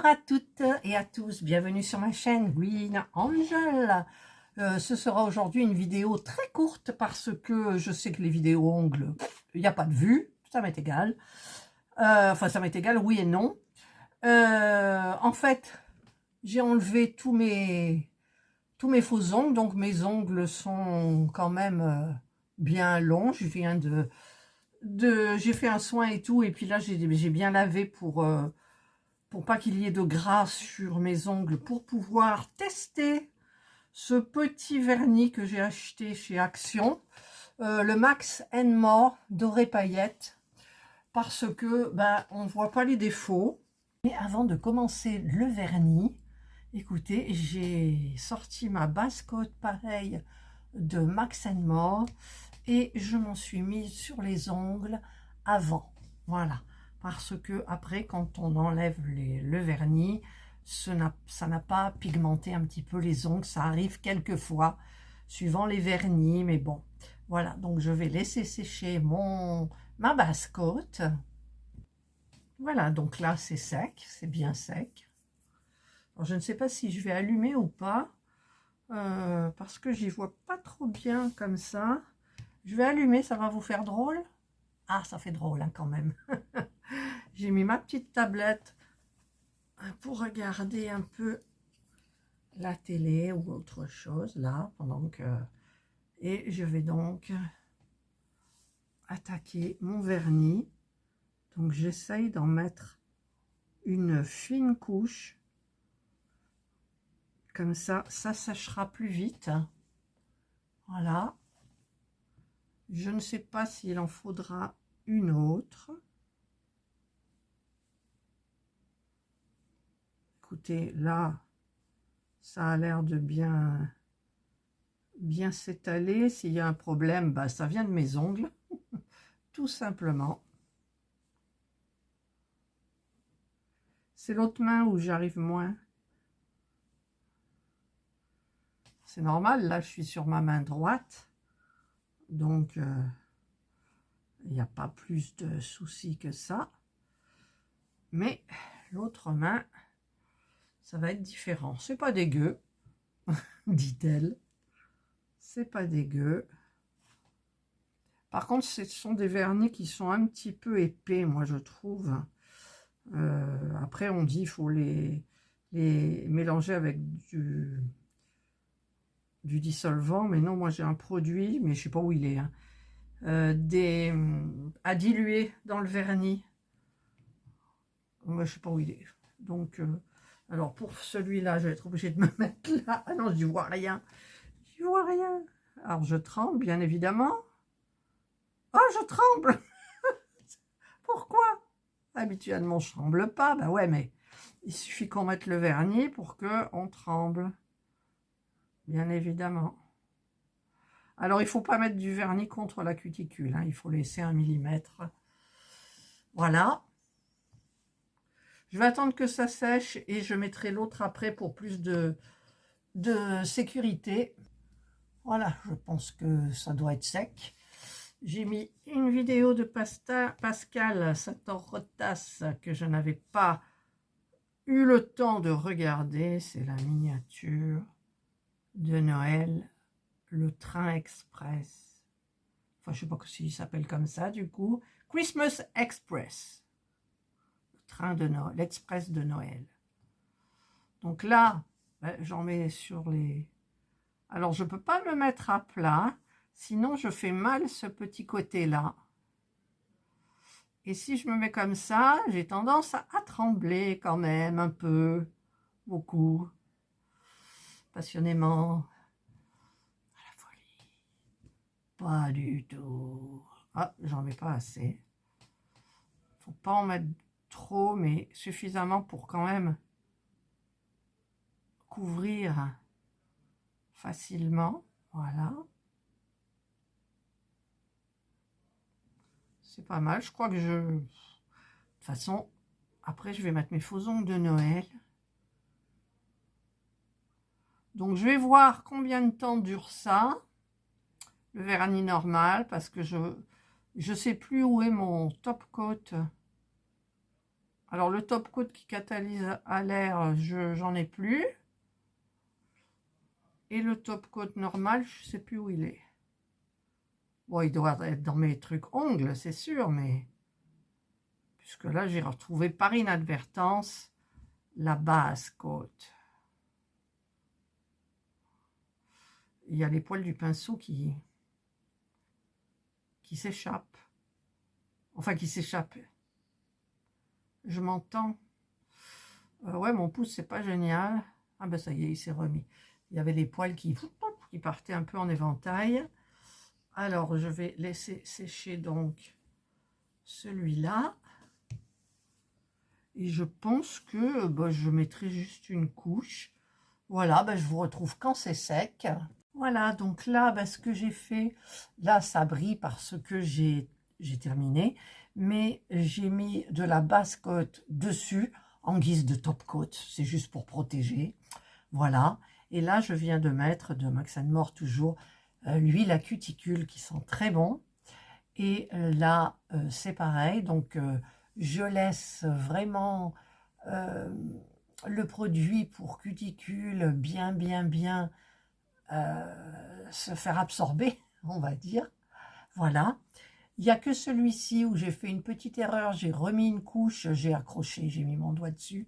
à toutes et à tous, bienvenue sur ma chaîne Green Angel. Ce sera aujourd'hui une vidéo très courte parce que je sais que les vidéos ongles, il n'y a pas de vue, ça m'est égal. Enfin, ça m'est égal, oui et non. En fait, j'ai enlevé tous mes faux ongles, donc mes ongles sont quand même bien longs. Je viens j'ai fait un soin et tout, et puis là j'ai bien lavé pour pas qu'il y ait de gras sur mes ongles, pour pouvoir tester ce petit vernis que j'ai acheté chez Action, le Max & More doré paillette, parce que on voit pas les défauts. Et avant de commencer le vernis, écoutez, j'ai sorti ma base coat pareil de Max & More et je m'en suis mise sur les ongles avant, voilà, parce que après quand on enlève le vernis, ça n'a pas pigmenté un petit peu les ongles. Ça arrive quelquefois suivant les vernis, mais bon, voilà. Donc je vais laisser sécher ma base coat. Voilà, donc là c'est sec, c'est bien sec. Alors, je ne sais pas si je vais allumer ou pas, parce que j'y vois pas trop bien comme ça. Je vais allumer, ça va vous faire drôle. Ah, ça fait drôle hein, quand même. J'ai mis ma petite tablette pour regarder un peu la télé ou autre chose là, pendant que... Et je vais donc attaquer mon vernis. Donc j'essaye d'en mettre une fine couche. Comme ça séchera plus vite. Voilà. Je ne sais pas s'il en faudra une autre. Écoutez, là, ça a l'air de bien s'étaler. S'il y a un problème, ça vient de mes ongles, tout simplement. C'est l'autre main où j'arrive moins. C'est normal, là je suis sur ma main droite, donc il n'y a pas plus de soucis que ça. Mais l'autre main, ça va être différent. C'est pas dégueu, dit-elle. C'est pas dégueu. Par contre, ce sont des vernis qui sont un petit peu épais, moi je trouve. Après, on dit qu'il faut les mélanger avec du dissolvant, mais non, moi j'ai un produit, mais je sais pas où il est, hein, à diluer dans le vernis. Moi je sais pas où il est. Donc, alors pour celui-là, je vais être obligée de me mettre là. Ah non, je vois rien. Je vois rien. Alors je tremble, bien évidemment. Oh, je tremble. Pourquoi? Habituellement, je tremble pas. Ben ouais, mais il suffit qu'on mette le vernis pour que on tremble. Bien évidemment. Alors, il ne faut pas mettre du vernis contre la cuticule. Hein, il faut laisser 1 millimètre. Voilà. Je vais attendre que ça sèche et je mettrai l'autre après pour plus de sécurité. Voilà, je pense que ça doit être sec. J'ai mis une vidéo de Pascal Sator-Rotas que je n'avais pas eu le temps de regarder. C'est la miniature de Noël, le train express. Enfin, je ne sais pas s'il s'appelle comme ça, du coup. Christmas Express. Le train de Noël, l'express de Noël. Donc là, j'en mets sur les... Alors, je ne peux pas le mettre à plat, sinon je fais mal ce petit côté-là. Et si je me mets comme ça, j'ai tendance à trembler quand même un peu, beaucoup, passionnément. À la folie. Pas du tout. Ah, j'en mets pas assez. Faut pas en mettre trop, mais suffisamment pour quand même couvrir facilement. Voilà. C'est pas mal. Je crois que de toute façon, après, je vais mettre mes faux ongles de Noël. Donc, je vais voir combien de temps dure ça. Le vernis normal, parce que je sais plus où est mon top coat. Alors, le top coat qui catalyse à l'air, j'en ai plus. Et le top coat normal, je sais plus où il est. Bon, il doit être dans mes trucs ongles, c'est sûr, mais... Puisque là, j'ai retrouvé par inadvertance la base coat. Il y a les poils du pinceau qui s'échappent. Enfin, qui s'échappent. Je m'entends. Ouais, mon pouce, c'est pas génial. Ah ben ça y est, il s'est remis. Il y avait les poils qui partaient un peu en éventail. Alors, je vais laisser sécher donc celui-là. Et je pense que je mettrai juste une couche. Voilà, je vous retrouve quand c'est sec. Voilà, donc là, ce que j'ai fait, là, ça brille parce que j'ai terminé. Mais j'ai mis de la base coat dessus en guise de top coat. C'est juste pour protéger. Voilà. Et là, je viens de mettre de Max More toujours l'huile à cuticule qui sent très bon. Et là, c'est pareil. Donc, je laisse vraiment le produit pour cuticule bien se faire absorber, on va dire. Voilà. Il n'y a que celui-ci où j'ai fait une petite erreur. J'ai remis une couche, j'ai accroché, j'ai mis mon doigt dessus.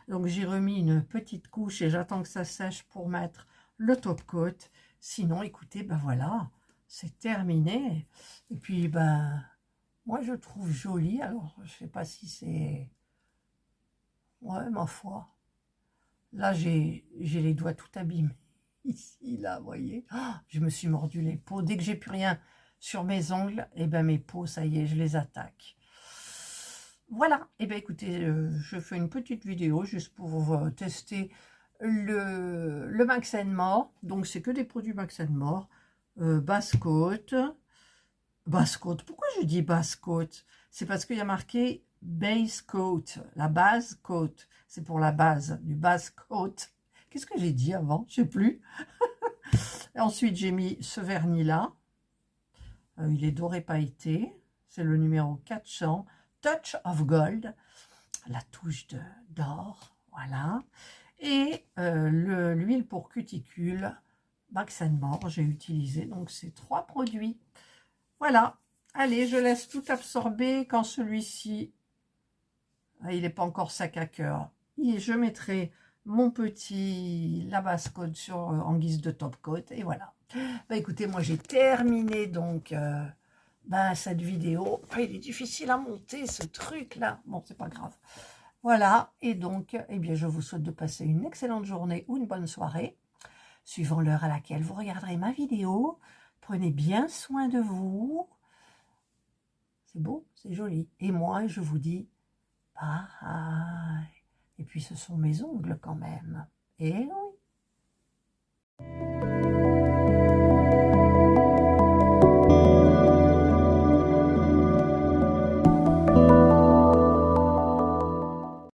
Donc, j'ai remis une petite couche et j'attends que ça sèche pour mettre le top coat. Sinon, écoutez, voilà, c'est terminé. Et puis, moi, je trouve joli. Alors, je ne sais pas si c'est... Ouais, ma foi. Là, j'ai les doigts tout abîmés. Ici, là, vous voyez. Oh, je me suis mordu les peaux. Dès que j'ai plus rien sur mes ongles, et mes peaux, ça y est, je les attaque. Voilà. Et écoutez, je fais une petite vidéo juste pour tester le Max More. Donc, c'est que des produits Max More. Base coat. Base coat. Pourquoi je dis base coat? C'est parce qu'il y a marqué base coat. La base coat. C'est pour la base du base coat. Qu'est-ce que j'ai dit avant? Je ne sais plus. Et ensuite, j'ai mis ce vernis-là. Il est doré pailleté. C'est le numéro 400. Touch of Gold. La touche d'or. Voilà. Et l'huile pour cuticule. Max More, j'ai utilisé donc ces 3 produits. Voilà. Allez, je laisse tout absorber. Quand celui-ci, il n'est pas encore sec à cœur, et je mettrai mon petit base coat en guise de top coat. Et voilà. Écoutez, moi j'ai terminé donc cette vidéo. Il est difficile à monter ce truc là. Bon, c'est pas grave. Voilà. Et donc, je vous souhaite de passer une excellente journée ou une bonne soirée, suivant l'heure à laquelle vous regarderez ma vidéo. Prenez bien soin de vous. C'est beau, c'est joli. Et moi, je vous dis bye. Et puis, ce sont mes ongles quand même. Et